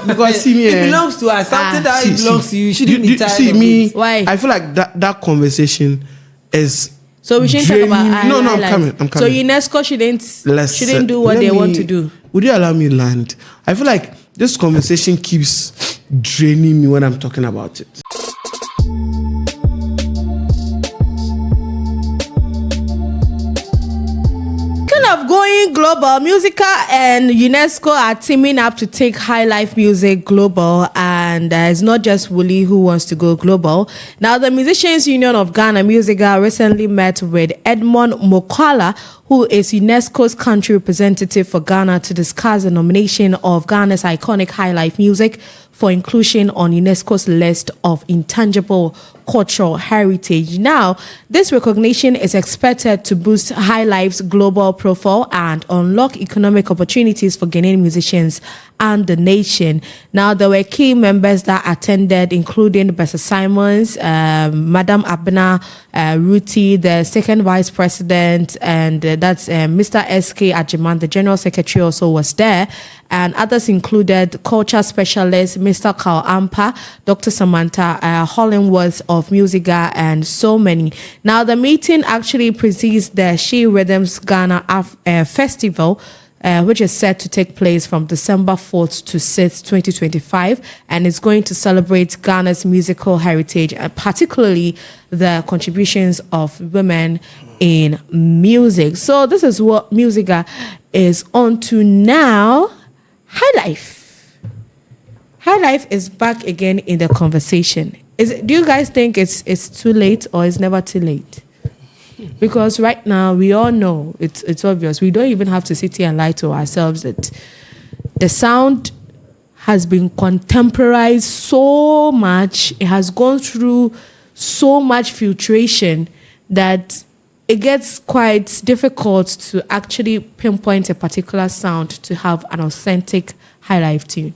Because see me, it belongs to us. Something that it belongs to you. You shouldn't be tired see of me. it. Why? I feel like that conversation is. So we shouldn't talk about No, I'm Highlife. coming. So UNESCO shouldn't do what they want to do. Would you allow me land? I feel like this conversation keeps draining me when I'm talking about it. Of going global, MUSIGA and UNESCO are teaming up to take Highlife music global, and it's not just Wooly who wants to go global. Now, the Musicians Union of Ghana, MUSIGA, recently met with Edmond Mokwala, who is UNESCO's country representative for Ghana, to discuss the nomination of Ghana's iconic Highlife music for inclusion on UNESCO's list of intangible cultural heritage. Now, this recognition is expected to boost Highlife's global profile and unlock economic opportunities for Ghanaian musicians and the nation. Now, there were key members that attended, including Bessa Simons, Madam Abena Ruti, the second vice president, and that's Mr. S.K. Ajiman, the general secretary, also was there. And others included culture specialist Mr. Carl Ampa, Dr. Samantha Hollingworth of MUSIGA, and so many. Now, the meeting actually precedes the She Rhythms Ghana Festival, which is set to take place from December 4th to 6th, 2025, and it's going to celebrate Ghana's musical heritage, particularly the contributions of women in music. So this is what MUSIGA is on to now. Highlife. Highlife is back again in the conversation. Do you guys think it's too late or it's never too late? Because right now we all know it's obvious. We don't even have to sit here and lie to ourselves that the sound has been contemporized so much. It has gone through so much filtration that it gets quite difficult to actually pinpoint a particular sound to have an authentic Highlife tune.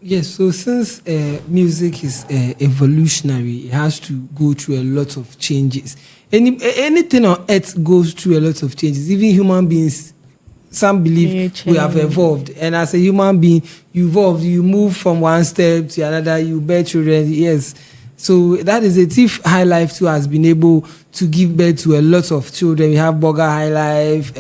Yes, so since music is evolutionary, it has to go through a lot of changes. Anything on earth goes through a lot of changes. Even human beings, some believe we have evolved. And as a human being, you evolve, you move from one step to another, you bear children, yes. So that is it. If Highlife too has been able to give birth to a lot of children, we have Burger Highlife,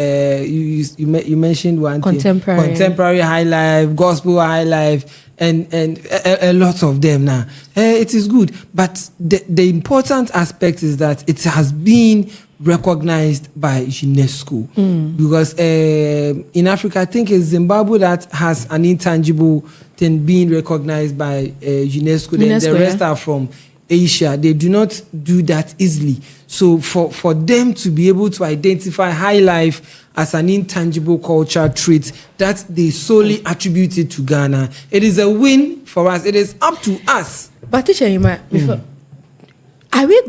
you mentioned one contemporary Highlife, gospel Highlife, and a lot of them now. It is good, but the important aspect is that it has been recognized by UNESCO because in Africa, I think it's Zimbabwe that has an intangible thing being recognized by UNESCO. Then the rest are from Asia. They do not do that easily. So for them to be able to identify Highlife as an intangible culture trait that they solely attributed to Ghana, it is a win for us. It is up to us. But teacher, are we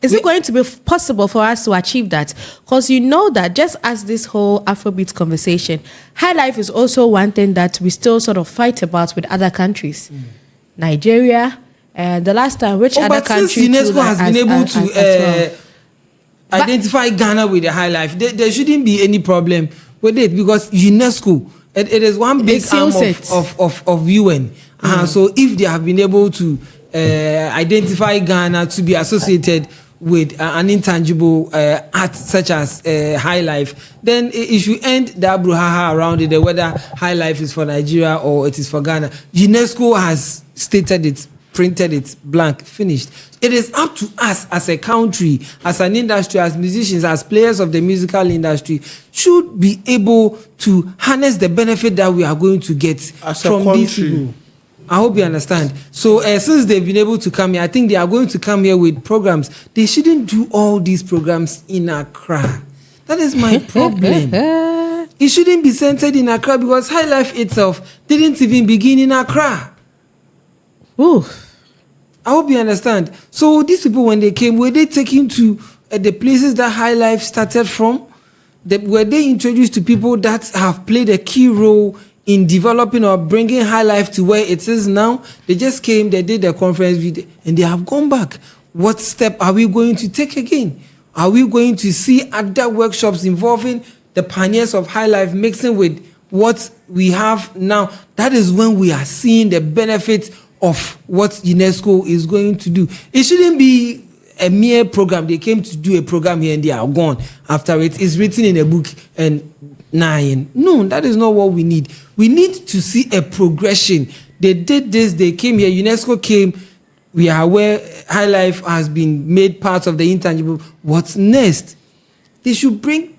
is it going to be possible for us to achieve that? Because you know that just as this whole Afrobeat conversation, Highlife is also one thing that we still sort of fight about with other countries. Nigeria, the last time, which other country? Since UNESCO has been able to identify Ghana with the Highlife, there shouldn't be any problem with it because UNESCO, it is one big arm of UN. So if they have been able to identify Ghana to be associated with an intangible art such as Highlife, then it should end that brouhaha around it, whether Highlife is for Nigeria or it is for Ghana. UNESCO has stated it, printed it, blank, finished. It is up to us as a country, as an industry, as musicians, as players of the musical industry, should be able to harness the benefit that we are going to get from these people. I hope you understand. So since they've been able to come here, I think they are going to come here with programs. They shouldn't do all these programs in Accra. That is my problem. It shouldn't be centered in Accra because Highlife itself didn't even begin in Accra. Ooh. I hope you understand. So these people, when they came, were they taken to the places that Highlife started from? Were they introduced to people that have played a key role in developing or bringing Highlife to where it is now? They just came, they did the conference, and they have gone back. What step are we going to take again? Are we going to see other workshops involving the pioneers of Highlife mixing with what we have now, that is when we are seeing the benefits of what UNESCO is going to do. It shouldn't be a mere program. They came to do a program here and they are gone after it. It's written in a book and nine. No, that is not what we need. We need to see a progression. They did this, they came here, UNESCO came. We are aware Highlife has been made part of the intangible. What's next? They should bring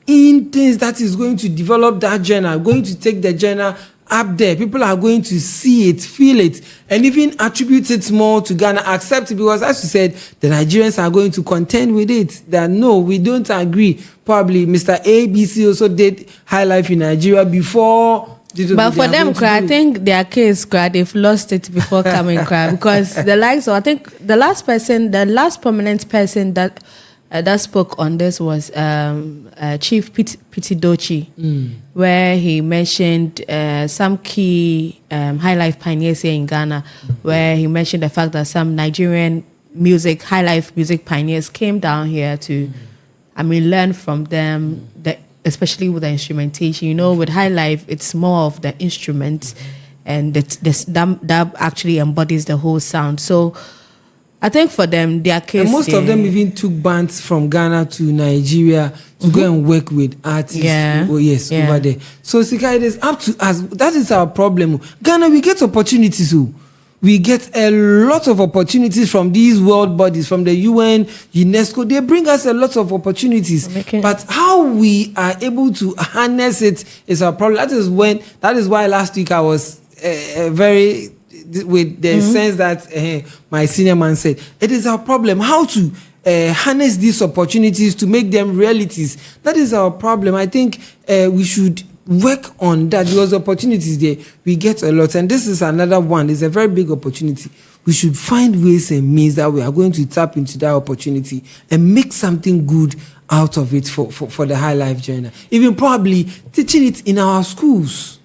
in things that is going to develop that journal, going to take the journal up there. People are going to see it, feel it, and even attribute it more to Ghana, accept it, because as you said, the Nigerians are going to contend with it. That no, we don't agree. Probably Mr. ABC also did Highlife in Nigeria before. But for them, I think their case, they've lost it before coming, because the likes of, I think the last prominent person that spoke on this was Chief Pitidochi, where he mentioned some key Highlife pioneers here in Ghana, where he mentioned the fact that some Nigerian Highlife music pioneers came down here to, learn from them, especially with the instrumentation. You know, with Highlife, it's more of the instrument, and that actually embodies the whole sound. So I think for them, their case... And most of them even took bands from Ghana to Nigeria to go and work with artists. Over there. So, Sika, it is up to us. That is our problem. Ghana, we get opportunities. We get a lot of opportunities from these world bodies, from the UN, UNESCO. They bring us a lot of opportunities. But how we are able to harness it is our problem. That is why last week I was very... with the sense that my senior man said, it is our problem how to harness these opportunities to make them realities. That is our problem. I think we should work on that, because opportunities there, we get a lot. And this is another one. It's a very big opportunity. We should find ways and means that we are going to tap into that opportunity and make something good out of it for the Highlife journal. Even probably teaching it in our schools.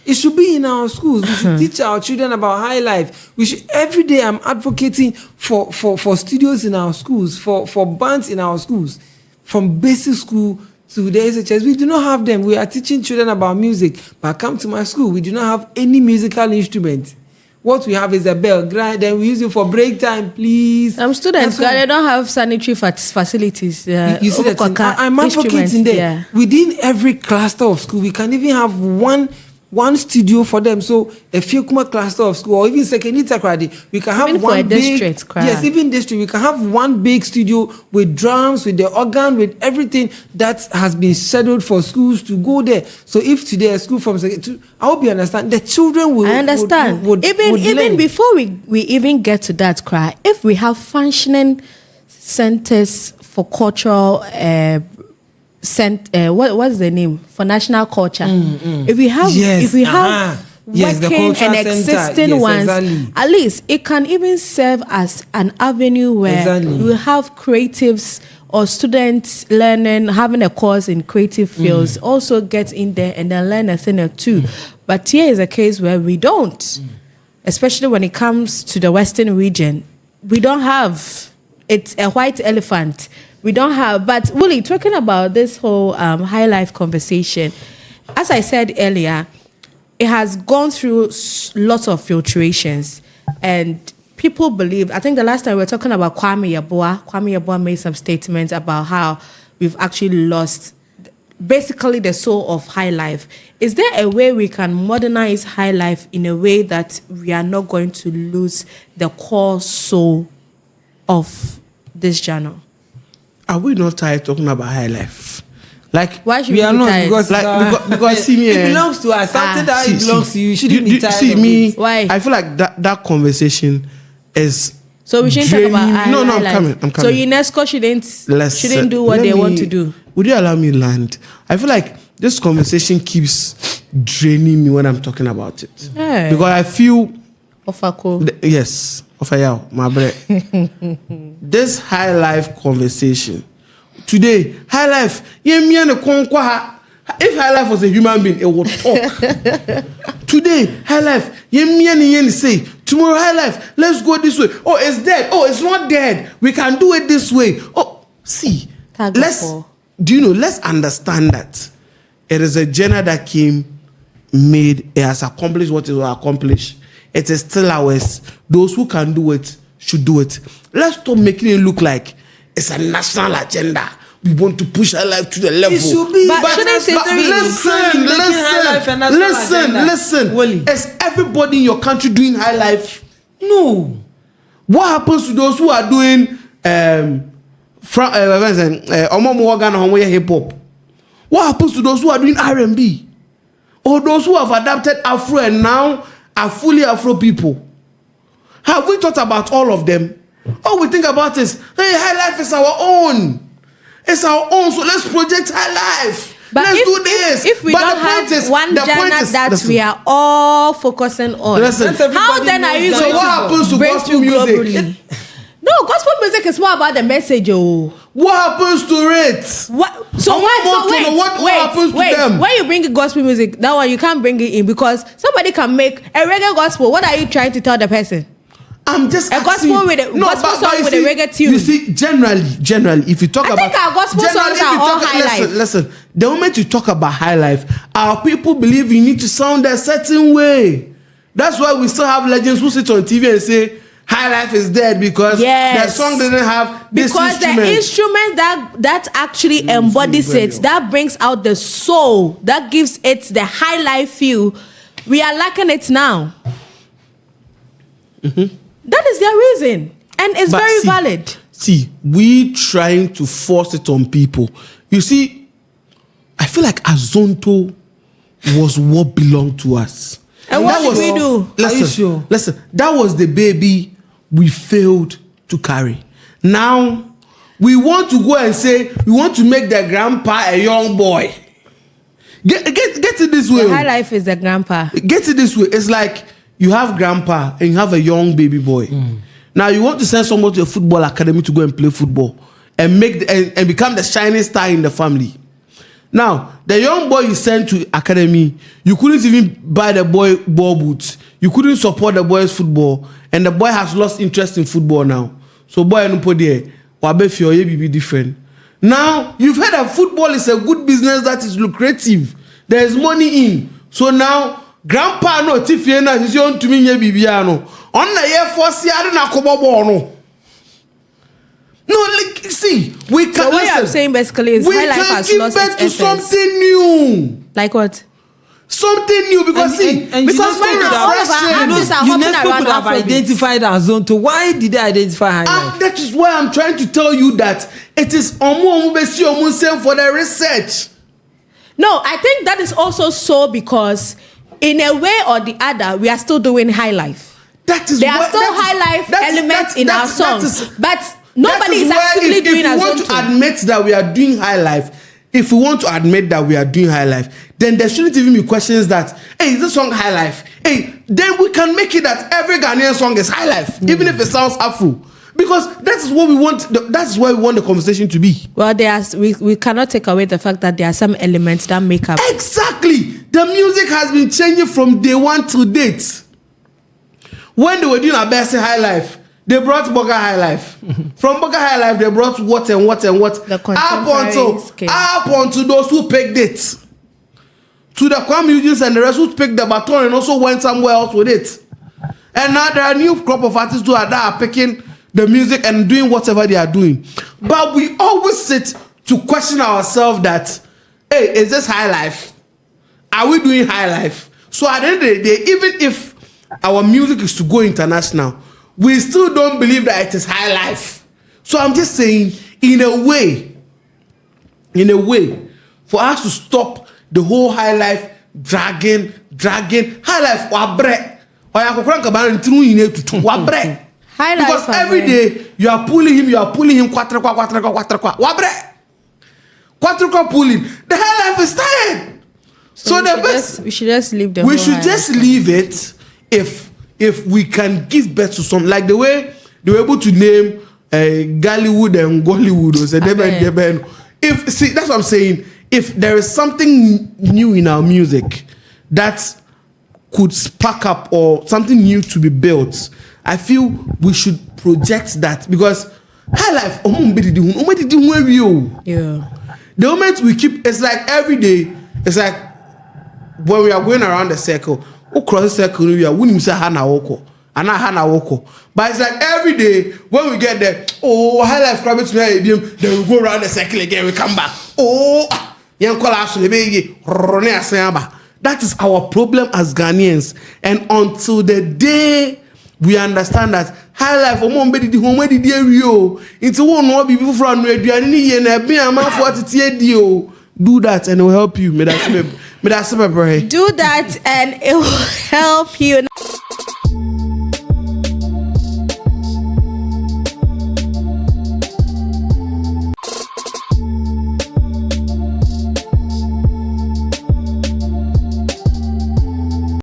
It should be in our schools. We should teach our children about Highlife. We should, every day I'm advocating for studios in our schools, for bands in our schools, from basic school to the SHS. We do not have them. We are teaching children about music, but come to my school, we do not have any musical instrument. What we have is a bell. Then we use it for break time, please. Some students, they don't have sanitary facilities. You see that? I'm advocating there. Yeah. Within every cluster of school, we can even have one studio for them. So a Fiokuma cluster of school, or even Sekenita Kradi, we can have even one big district. Yes, even district. We can have one big studio with drums, with the organ, with everything that has been scheduled for schools to go there. So if today a school from Sekenita, I hope you understand. The children will. I understand. Would even before we even get to that, if we have functioning centers for cultural. What's the name for national culture? If we have working and existing ones, exactly. At least it can even serve as an avenue where we have creatives or students learning, having a course in creative fields, also get in there and then learn a thing or two. But here is a case where we don't, especially when it comes to the Western region. We don't have. It's a white elephant. We don't have, but Willie, talking about this whole Highlife conversation, as I said earlier, it has gone through lots of filtrations, and people believe, I think the last time we were talking about Kwame Yeboah made some statements about how we've actually lost basically the soul of Highlife. Is there a way we can modernize Highlife in a way that we are not going to lose the core soul of this genre? Are we not tired talking about Highlife? Like, why should we are not tired? Because see me, it belongs to us. Something that it belongs to you. You shouldn't be tired. See me. Why? I feel like that conversation is. So we shouldn't talk about No, I'm coming. So UNESCO shouldn't do what they want to do. Would you allow me land? I feel like this conversation keeps draining me when I'm talking about it. Hey. Because I feel. Yes. My bread. This Highlife conversation today, Highlife. If Highlife was a human being, it would talk. Today, Highlife. Say tomorrow, Highlife. Let's go this way. Oh, it's dead. Oh, it's not dead. We can do it this way. Oh, see. Let's understand that it is a genre that came made, it has accomplished what it will accomplish. It is still ours. Those who can do it should do it. Let's stop making it look like it's a national agenda. We want to push Highlife to the level. It should be. But listen. Is everybody in your country doing Highlife? No. What happens to those who are doing hip hop? What happens to those who are doing R&B? Or those who have adapted Afro and now are fully Afro people? Have we thought about all of them? All we think about is, hey, Highlife is our own. It's our own, so let's project Highlife. But let's do this. If we don't have one genre that we are all focusing on, how then are you going to happens to gospel music? No, gospel music is more about the message. Oh. What happens to it? What happens to them? When you bring gospel music, that one you can't bring it in because somebody can make a reggae gospel. What are you trying to tell the person? I'm just a gospel with a gospel song with a reggae tune. You see, generally, if you talk about, I think our gospel songs are all Highlife. Listen. The moment you talk about Highlife, our people believe you need to sound a certain way. That's why we still have legends who sit on TV and say Highlife is dead because the song didn't have this instrument. Because the instrument that actually embodies it, that brings out the soul, that gives it the Highlife feel, we are lacking it now. Mm-hmm. That is their reason. And it's very valid. See, we trying to force it on people. You see, I feel like Azonto was what belonged to us. And what did we do? Listen, that was the baby we failed to carry. Now, we want to go and say, we want to make the grandpa a young boy. Get it this way. The Highlife is the grandpa. Get it this way. It's like, you have grandpa and you have a young baby boy. Now you want to send someone to a football academy to go and play football and and become the shining star in the family. Now the young boy you sent to academy, you couldn't even buy the boy ball boots. You couldn't support the boy's football, and the boy has lost interest in football now. So boy no put there, be different. Now you've heard that football is a good business that is lucrative. There is money in. So now grandpa no tifie na sisi on tumi nya bibia no on na ye force ade na kobobo no. No, like, see, we can. So what you're saying basically is Highlife has lost its essence. We can give back to something new. Like what? Something new because because right now all of our artists are hopping around have identified as Zonto. Why did they identify Highlife? That is why I'm trying to tell you that it is omu for the research. No, I think that is also so because in a way or the other, we are still doing Highlife. There are still Highlife elements in our songs, but nobody is actually doing Azonto. If we want to admit that we are doing Highlife, then there shouldn't even be questions that, hey, is this song Highlife? Hey, then we can make it that every Ghanaian song is Highlife, even if it sounds Afro. Because that's what we want. That's why we want the conversation to be. Well, we cannot take away the fact that there are some elements that make up. Exactly. The music has been changing from day one to date. When they were doing our best Highlife, they brought Boga Highlife. From Boga Highlife, they brought what. The up onto those who picked it. To the choir musicians and the rest who picked the baton and also went somewhere else with it. And now there are new crop of artists who are picking the music and doing whatever they are doing. But we always sit to question ourselves that, hey, is this Highlife? Are we doing Highlife? So at the end of the day, even if our music is to go international, we still don't believe that it is Highlife. So I'm just saying, in a way, for us to stop the whole Highlife dragging, Highlife wabre. Because every day you are pulling him, quattro pulling. The Highlife is tired. So the best we should just leave the we should just leave it if we can give birth to some, like the way they were able to name Gollywood and Gollywood or if see, that's what I'm saying. If there is something new in our music that could spark up or something new to be built, I feel we should project that, because Highlife, yeah. The moment we keep, it's like every day, it's like when we are going around the circle, who cross the circle, we are winning say hana woko. And I hana woko. But it's like every day when we get there, oh, high life crab to me, then we go around the circle again, we come back. Oh, that is our problem as Ghanaians. And until the day we understand that high life or mom bedi home wedi die rio into one no be people from radio ni ye na be am for tie dio. Do that and it will help you. Do that and it will help you.